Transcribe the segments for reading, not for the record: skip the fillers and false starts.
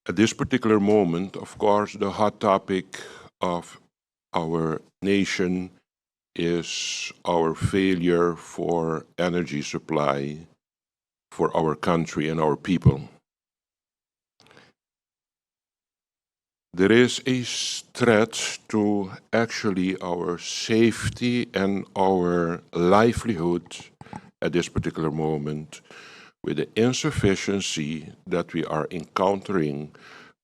At this particular moment, of course, the hot topic of our nation is our failure for energy supply for our country and our people. There is a threat to actually our safety and our livelihood at this particular moment with the insufficiency that we are encountering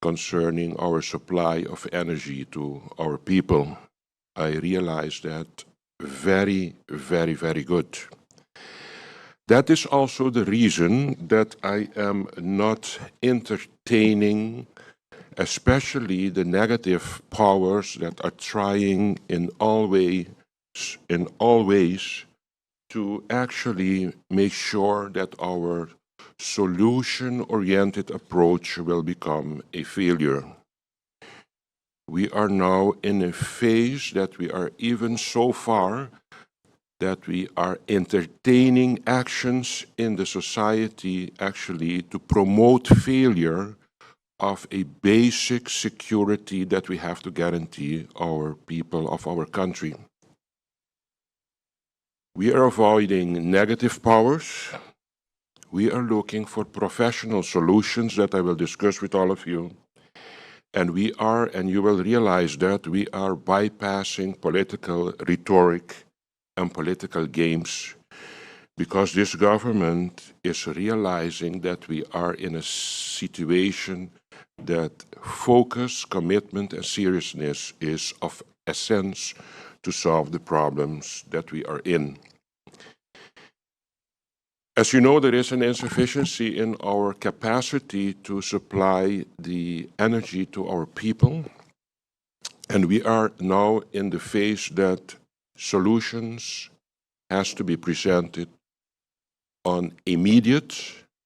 concerning our supply of energy to our people. I realize that very, very, very good. That is also the reason that I am not entertaining especially the negative powers that are trying in all ways to actually make sure that our solution-oriented approach will become a failure. We are now in a phase that we are even so far that we are entertaining actions in the society actually to promote failure of a basic security that we have to guarantee our people of our country. We are avoiding negative powers. We are looking for professional solutions that I will discuss with all of you. And we are, and you will realize that we are bypassing political rhetoric and political games because this government is realizing that we are in a situation that focus, commitment, and seriousness is of essence to solve the problems that we are in. As you know, there is an insufficiency in our capacity to supply the energy to our people, and we are now in the phase that solutions has to be presented on immediate,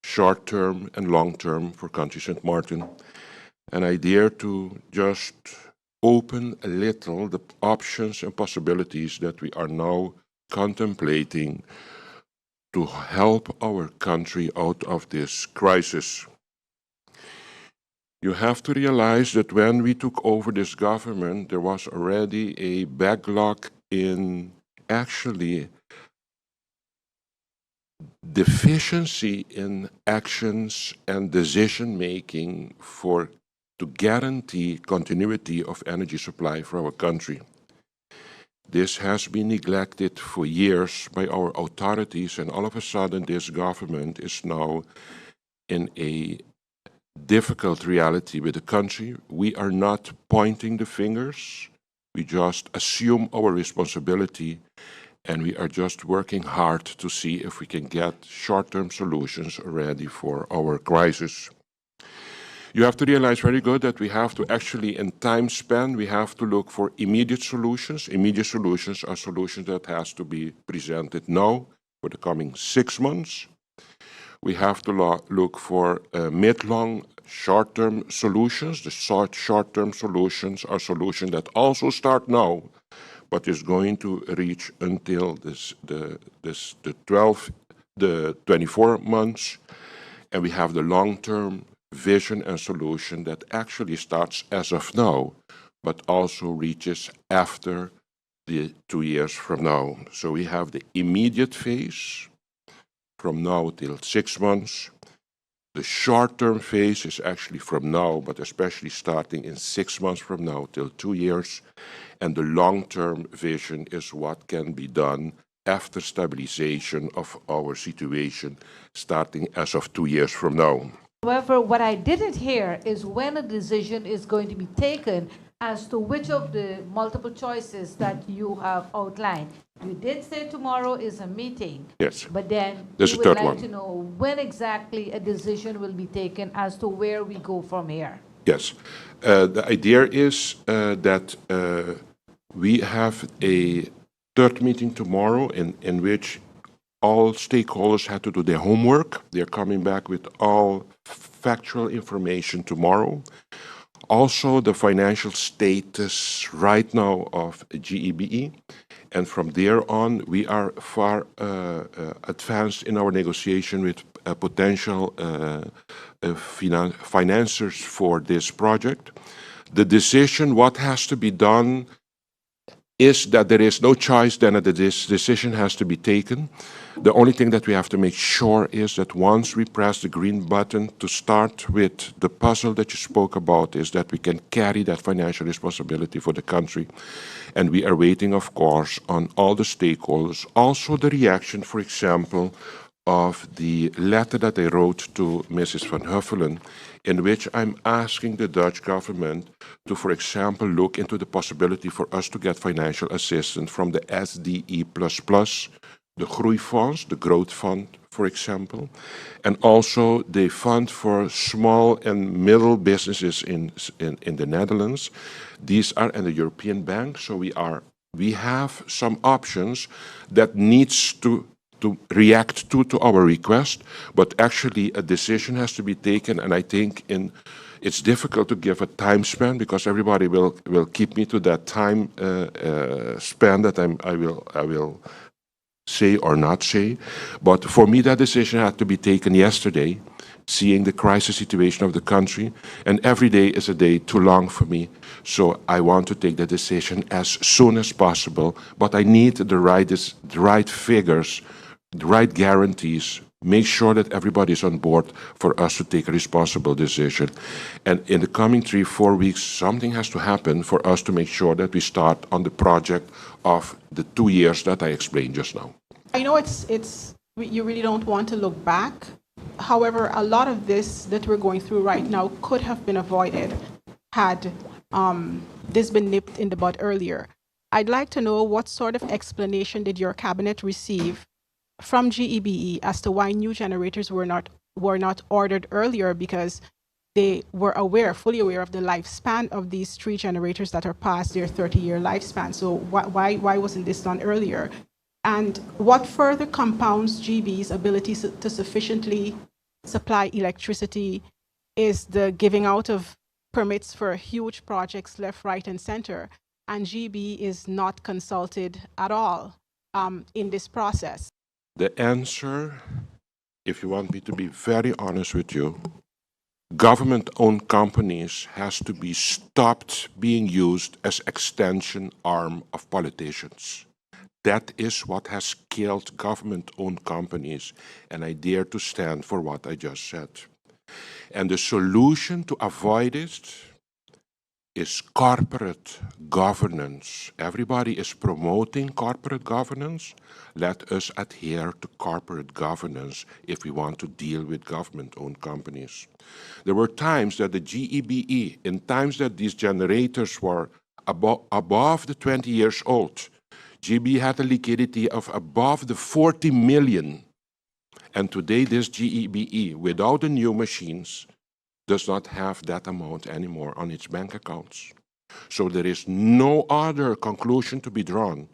short-term, and long-term for Country St. Martin. And I dare to just open a little the options and possibilities that we are now contemplating to help our country out of this crisis. You have to realize that when we took over this government, there was already a backlog in actually deficiency in actions and decision-making to guarantee continuity of energy supply for our country. This has been neglected for years by our authorities, and all of a sudden this government is now in a difficult reality with the country. We are not pointing the fingers. We just assume our responsibility, and we are just working hard to see if we can get short-term solutions ready for our crisis. You have to realize very good that we have to actually, in time span, we have to look for immediate solutions. Immediate solutions are solutions that has to be presented now for the coming 6 months. We have to look for mid-long, short-term solutions. The short-term solutions are solutions that also start now, but is going to reach until the 24 months, and we have the long-term vision and solution that actually starts as of now, but also reaches after the 2 years from now. So we have the immediate phase from now till 6 months. The short-term phase is actually from now, but especially starting in 6 months from now till 2 years. And the long-term vision is what can be done after stabilization of our situation, starting as of 2 years from now. However, what I didn't hear is when a decision is going to be taken as to which of the multiple choices that you have outlined. You did say tomorrow is a meeting. Yes. But then There's we a would third like one. to know when exactly a decision will be taken as to where we go from here. Yes. The idea is that we have a third meeting tomorrow in which all stakeholders had to do their homework. They're coming back with all factual information tomorrow. Also, the financial status right now of GEBE. And from there on, we are far advanced in our negotiation with potential financiers for this project. The decision, what has to be done, is that there is no choice then that this decision has to be taken. The only thing that we have to make sure is that once we press the green button to start with the puzzle that you spoke about, is that we can carry that financial responsibility for the country. And we are waiting, of course, on all the stakeholders. Also the reaction, for example, of the letter that I wrote to Mrs. Van Huffelen, in which I'm asking the Dutch government to, for example, look into the possibility for us to get financial assistance from the SDE++, the Groeifonds, the Growth Fund, for example, and also the Fund for Small and Middle Businesses in the Netherlands. These are in the European Bank, so we have some options that needs to react to our request, but actually a decision has to be taken, and I think it's difficult to give a time span because everybody will keep me to that time span that I will say or not say. But for me, that decision had to be taken yesterday, seeing the crisis situation of the country, and every day is a day too long for me. So I want to take the decision as soon as possible, but I need the right figures, the right guarantees, make sure that everybody is on board for us to take a responsible decision. And in the coming 3-4 weeks, something has to happen for us to make sure that we start on the project of the 2 years that I explained just now. I know you really don't want to look back. However, a lot of this that we're going through right now could have been avoided had this been nipped in the bud earlier. I'd like to know what sort of explanation did your cabinet receive from GEBE as to why new generators were not ordered earlier, because they were fully aware of the lifespan of these 3 generators that are past their 30-year lifespan. So why wasn't this done earlier? And what further compounds GEBE's ability to sufficiently supply electricity is the giving out of permits for huge projects left, right, and center, and GEBE is not consulted at all in this process. The answer, if you want me to be very honest with you, government-owned companies has to be stopped being used as extension arm of politicians. That is what has killed government-owned companies, and I dare to stand for what I just said. And the solution to avoid it is corporate governance. Everybody is promoting corporate governance. Let us adhere to corporate governance if we want to deal with government-owned companies. There were times that the GEBE, in times that these generators were above the 20 years old, GEBE had a liquidity of above the 40 million. And today this GEBE, without the new machines, does not have that amount anymore on its bank accounts. So there is no other conclusion to be drawn.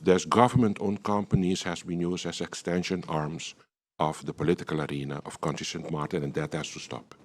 Thus, government-owned companies has been used as extension arms of the political arena of Country St. Martin, and that has to stop.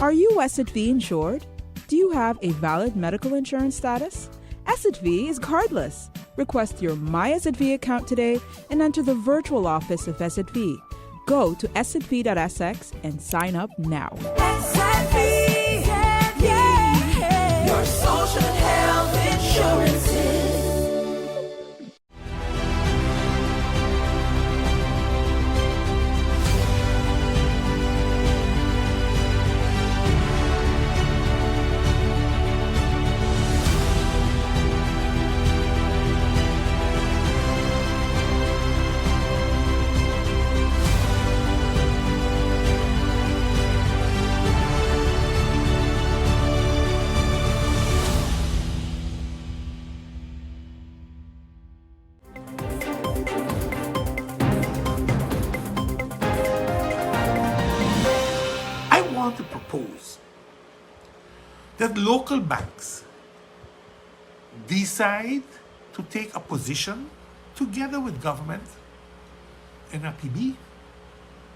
Are you SXV insured? Do you have a valid medical insurance status? SXV is cardless. Request your My SXV account today and enter the virtual office of SXV. Go to sxv.sx and sign up now. SXV, yeah. Your social and health insurances. propose that local banks decide to take a position together with government, NRPB,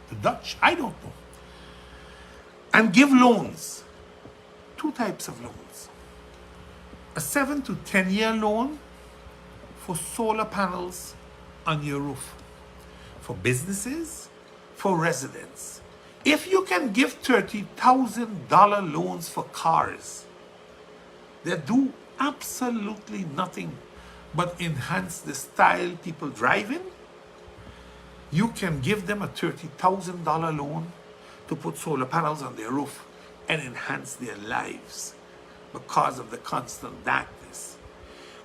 the Dutch, I don't know, and give loans, two types of loans. A 7 to 10-year loan for solar panels on your roof, for businesses, for residents. If you can give $30,000 loans for cars that do absolutely nothing but enhance the style people drive in, you can give them a $30,000 loan to put solar panels on their roof and enhance their lives because of the constant darkness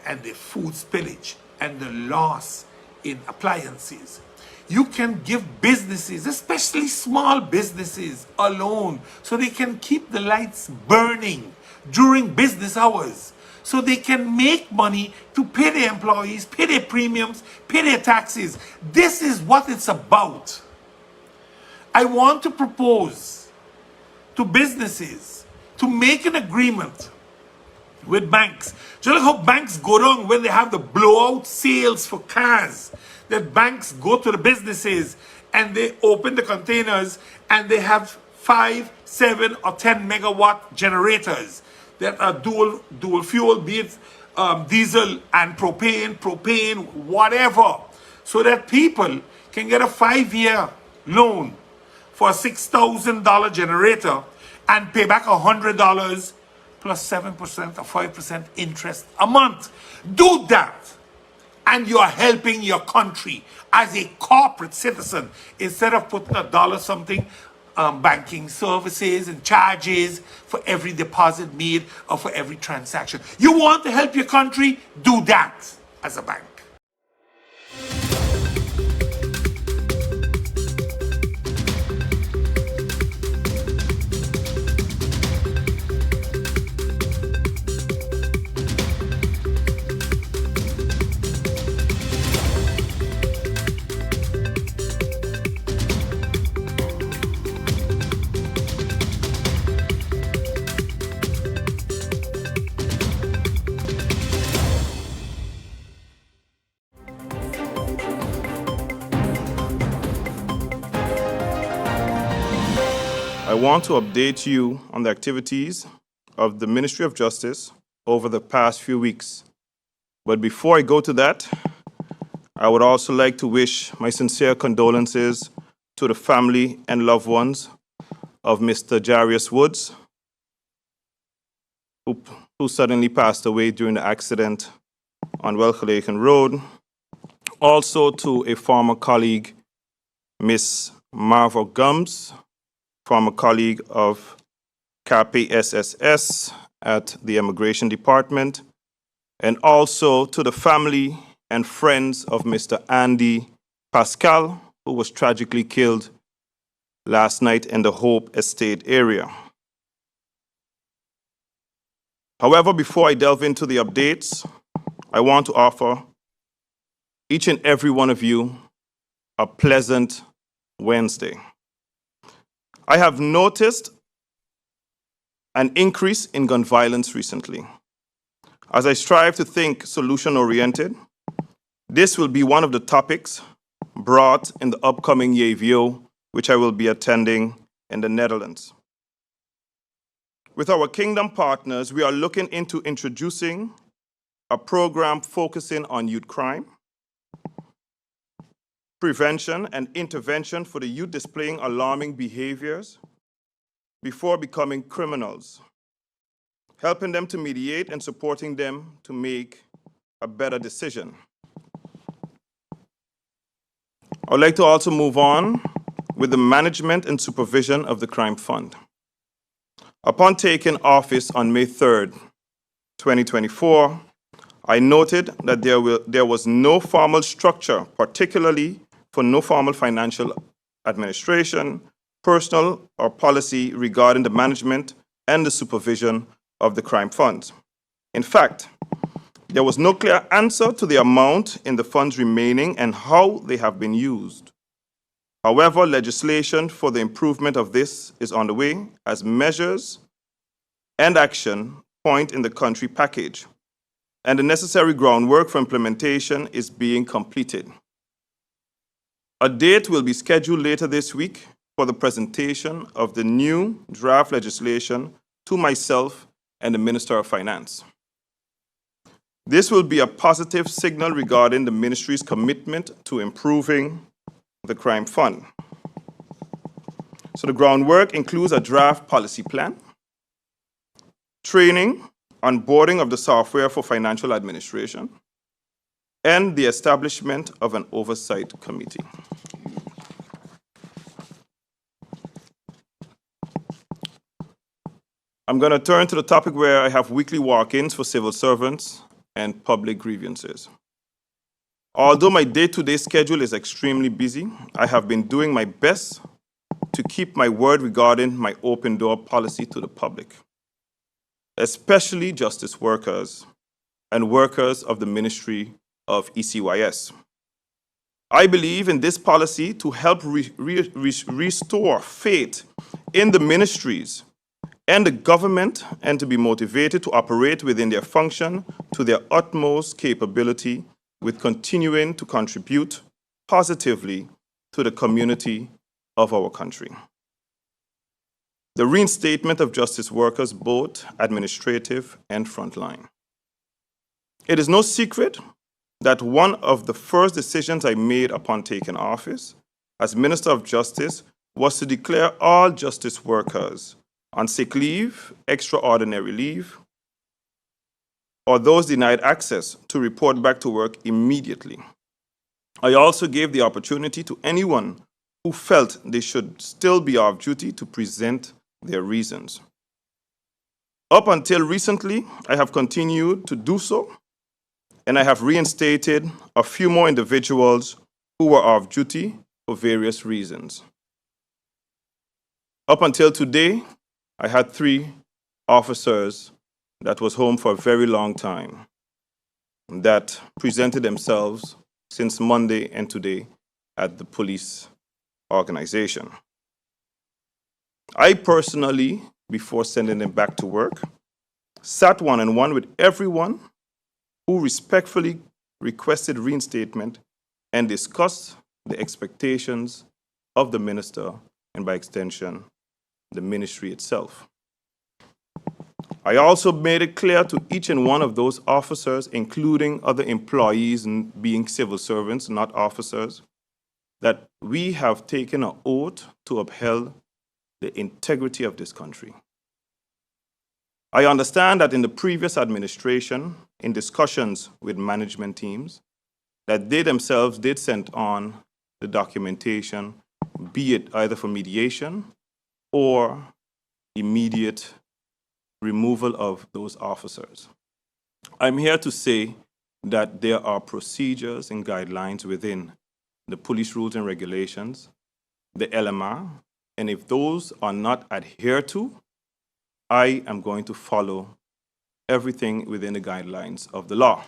and the food spillage and the loss in appliances. You can give businesses, especially small businesses, a loan so they can keep the lights burning during business hours, so they can make money to pay their employees, pay their premiums, pay their taxes. This is what it's about. I want to propose to businesses to make an agreement with banks. Just like how banks go down when they have the blowout sales for cars, that banks go to the businesses and they open the containers and they have 5, 7, or 10 megawatt generators that are dual fuel, be it diesel and propane, whatever, so that people can get a 5-year loan for a $6,000 generator and pay back $100 plus 7% or 5% interest a month. Do that, and you are helping your country as a corporate citizen instead of putting $1 something banking services and charges for every deposit made or for every transaction. You want to help your country? Do that as a bank. I want to update you on the activities of the Ministry of Justice over the past few weeks. But before I go to that, I would also like to wish my sincere condolences to the family and loved ones of Mr. Jarius Woods, who suddenly passed away during the accident on Welgelegen Road. Also to a former colleague, Miss Marva Gums, former colleague of CAPE SSS at the Immigration Department, and also to the family and friends of Mr. Andy Pascal, who was tragically killed last night in the Hope Estate area. However, before I delve into the updates, I want to offer each and every one of you a pleasant Wednesday. I have noticed an increase in gun violence recently. As I strive to think solution-oriented, this will be one of the topics brought in the upcoming YAVIO, which I will be attending in the Netherlands. With our Kingdom partners, we are looking into introducing a program focusing on youth crime, prevention and intervention for the youth displaying alarming behaviors before becoming criminals, helping them to mediate and supporting them to make a better decision. I would like to also move on with the management and supervision of the Crime Fund. Upon taking office on May 3rd, 2024, I noted that there was no formal structure, particularly for no formal financial administration, personal or policy regarding the management and the supervision of the crime funds. In fact, there was no clear answer to the amount in the funds remaining and how they have been used. However, legislation for the improvement of this is on the way as measures and action point in the country package, and the necessary groundwork for implementation is being completed. A date will be scheduled later this week for the presentation of the new draft legislation to myself and the Minister of Finance. This will be a positive signal regarding the ministry's commitment to improving the crime fund. So the groundwork includes a draft policy plan, training, onboarding of the software for financial administration, and the establishment of an oversight committee. I'm going to turn to the topic where I have weekly walk-ins for civil servants and public grievances. Although my day-to-day schedule is extremely busy, I have been doing my best to keep my word regarding my open door policy to the public, especially justice workers and workers of the Ministry of ECYS. I believe in this policy to help restore faith in the ministries and the government, and to be motivated to operate within their function to their utmost capability, with continuing to contribute positively to the community of our country. The reinstatement of justice workers, both administrative and frontline. It is no secret that one of the first decisions I made upon taking office as Minister of Justice was to declare all justice workers on sick leave, extraordinary leave, or those denied access to report back to work immediately. I also gave the opportunity to anyone who felt they should still be off duty to present their reasons. Up until recently, I have continued to do so, and I have reinstated a few more individuals who were off duty for various reasons. Up until today, I had 3 officers that was home for a very long time that presented themselves since Monday and today at the police organization. I personally, before sending them back to work, sat one-on-one with everyone who respectfully requested reinstatement and discussed the expectations of the minister and, by extension, the ministry itself. I also made it clear to each and one of those officers, including other employees and being civil servants, not officers, that we have taken an oath to uphold the integrity of this country. I understand that in the previous administration, in discussions with management teams, that they themselves did send on the documentation, be it either for mediation or immediate removal of those officers. I'm here to say that there are procedures and guidelines within the police rules and regulations, the LMR, and if those are not adhered to, I am going to follow everything within the guidelines of the law.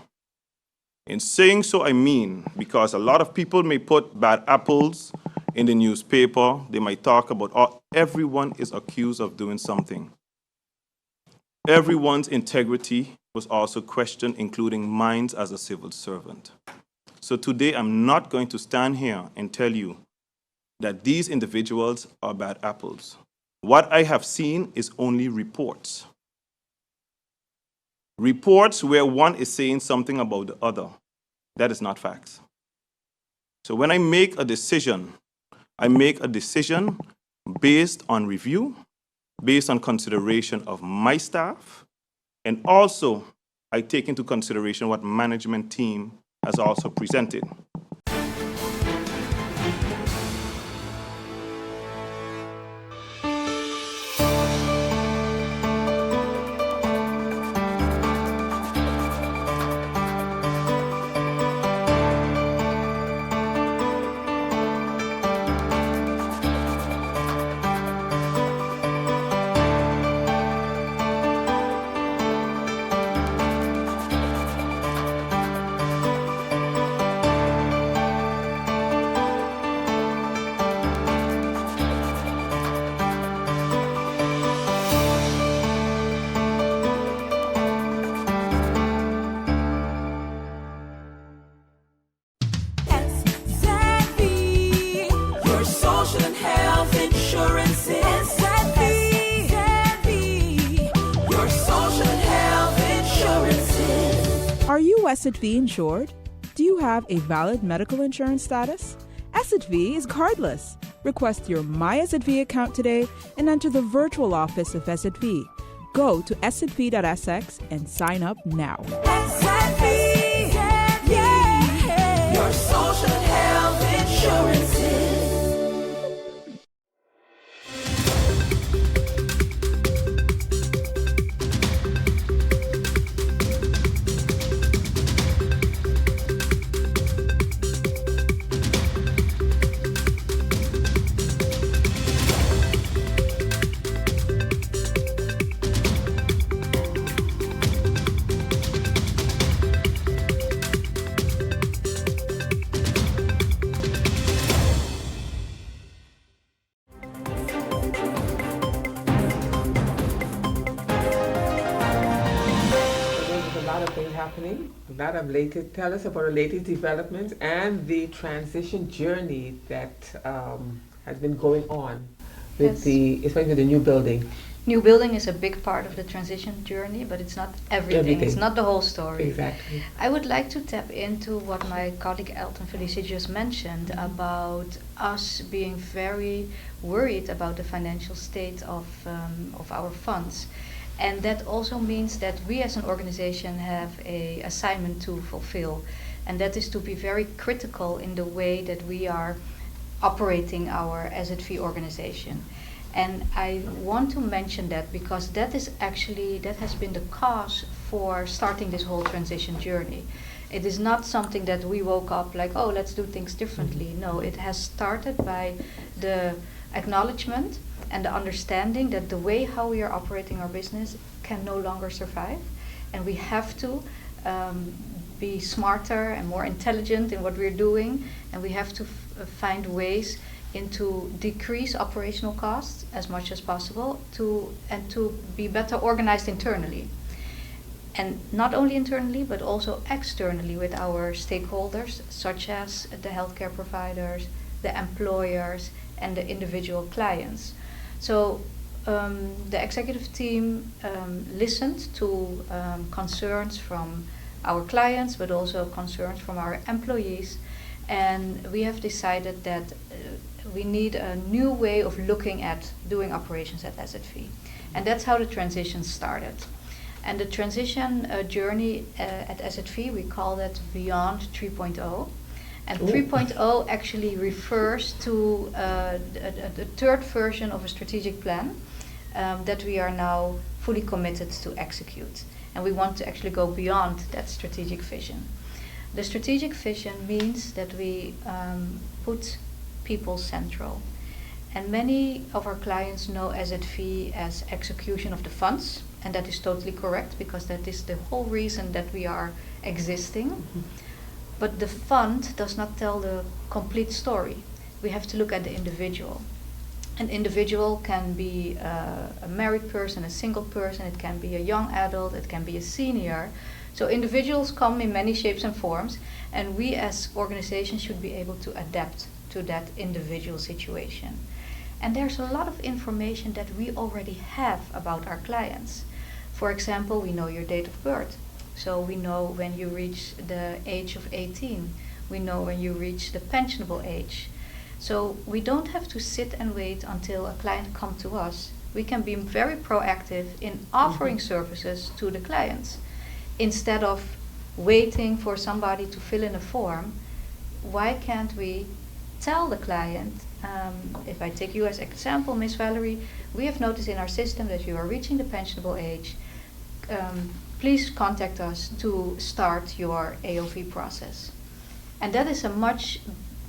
In saying so, I mean, because a lot of people may put bad apples in the newspaper, they might talk about, oh, everyone is accused of doing something. Everyone's integrity was also questioned, including mine as a civil servant. So today, I'm not going to stand here and tell you that these individuals are bad apples. What I have seen is only reports. Reports where one is saying something about the other. That is not facts. So when I make a decision, I make a decision based on review, based on consideration of my staff, and also I take into consideration what management team has also presented. SXV insured? Do you have a valid medical insurance status? SXV is cardless. Request your My SXV account today and enter the virtual office of SXV. Go to sxv.sx and sign up now. SXV, yeah, your social health insurances. Happening. Tell us about the latest developments and the transition journey that has been going on with especially with the new building. New building is a big part of the transition journey, but it's not everything. It's not the whole story. Exactly. I would like to tap into what my colleague Elton Felici just mentioned about us being very worried about the financial state of our funds. And that also means that we as an organization have an assignment to fulfill, and that is to be very critical in the way that we are operating our SZV organization. And I want to mention that because that has been the cause for starting this whole transition journey. It is not something that we woke up like, oh, let's do things differently. No, it has started by the acknowledgement and the understanding that the way how we are operating our business can no longer survive, and we have to be smarter and more intelligent in what we're doing, and we have to find ways to decrease operational costs as much as possible to be better organized internally. And not only internally, but also externally with our stakeholders, such as the healthcare providers, the employers, and the individual clients. So the executive team listened to concerns from our clients, but also concerns from our employees, and we have decided that we need a new way of looking at doing operations at SZV. And that's how the transition started. And the transition journey at SZV, we call that Beyond 3.0. And 3.0 actually refers to the third version of a strategic plan that we are now fully committed to execute. And we want to actually go beyond that strategic vision. The strategic vision means that we put people central. And many of our clients know SZV as execution of the funds, and that is totally correct because that is the whole reason that we are existing. Mm-hmm. But the fund does not tell the complete story. We have to look at the individual. An individual can be a married person, a single person, it can be a young adult, it can be a senior. So individuals come in many shapes and forms, and we as organizations should be able to adapt to that individual situation. And there's a lot of information that we already have about our clients. For example, we know your date of birth. So we know when you reach the age of 18. We know when you reach the pensionable age. So we don't have to sit and wait until a client comes to us. We can be very proactive in offering services to the clients. Instead of waiting for somebody to fill in a form, why can't we tell the client, if I take you as example, Miss Valerie, we have noticed in our system that you are reaching the pensionable age. Please contact us to start your AOV process. And that is a much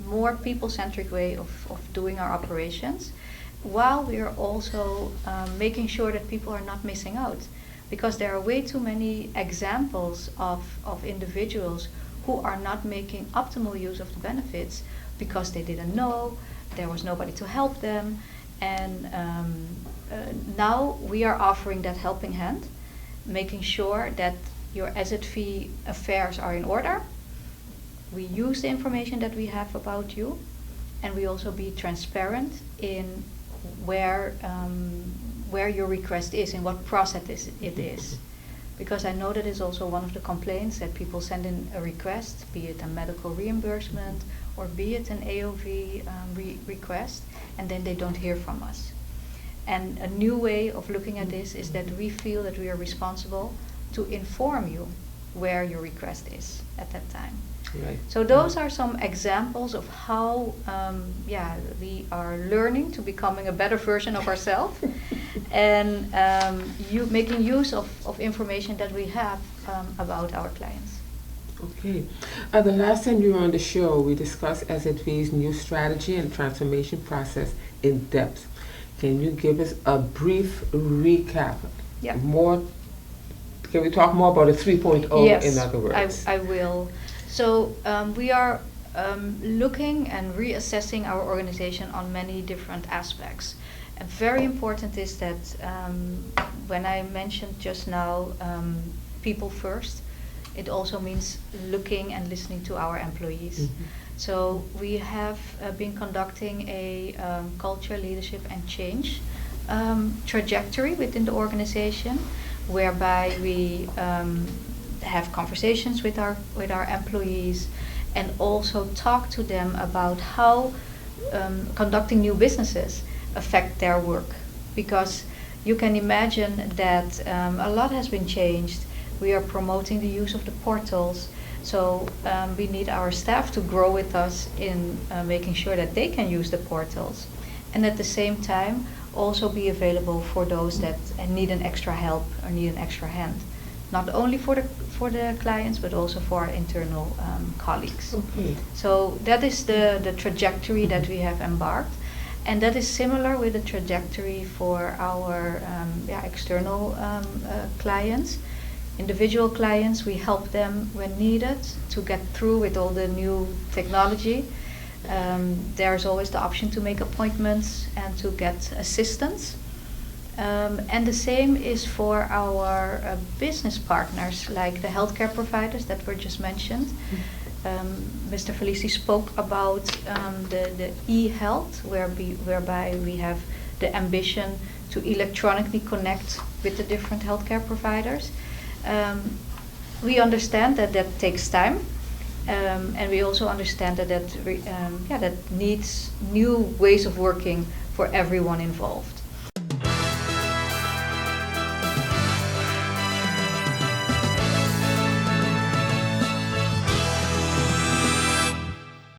more people-centric way of doing our operations, while we are also making sure that people are not missing out. Because there are way too many examples of individuals who are not making optimal use of the benefits because they didn't know, there was nobody to help them, and now we are offering that helping hand, making sure that your SZV affairs are in order. We use the information that we have about you, and we also be transparent in where your request is, in what process it is. because I know that is also one of the complaints that people send in a request, be it a medical reimbursement or be it an AOV request, and then they don't hear from us. And a new way of looking at this is that we feel that we are responsible to inform you where your request is at that time. Right. So those are some examples of how we are learning to becoming a better version of ourselves and making use of information that we have about our clients. Okay. The last time you were on the show, we discussed SZV's new strategy and transformation process in depth. Can you give us a brief recap? Yeah. Can we talk more about a 3.0 Yes, in other words? I will. So we are looking and reassessing our organization on many different aspects. And very important is that when I mentioned just now people first, it also means looking and listening to our employees. Mm-hmm. So we have been conducting a culture, leadership and change trajectory within the organization, whereby we have conversations with our employees and also talk to them about how conducting new businesses affect their work, because you can imagine that a lot has been changed. We are promoting the use of the portals, so we need our staff to grow with us in making sure that they can use the portals, and at the same time also be available for those that need an extra help or need an extra hand, not only for the clients but also for our internal colleagues. Okay. So that is the trajectory that we have embarked, and that is similar with the trajectory for our external clients. Individual clients, we help them when needed to get through with all the new technology. There's always the option to make appointments and to get assistance. And the same is for our business partners, like the healthcare providers that were just mentioned. Mr. Felici spoke about the e-health, whereby we have the ambition to electronically connect with the different healthcare providers. We understand that takes time, and we also understand that that needs new ways of working for everyone involved.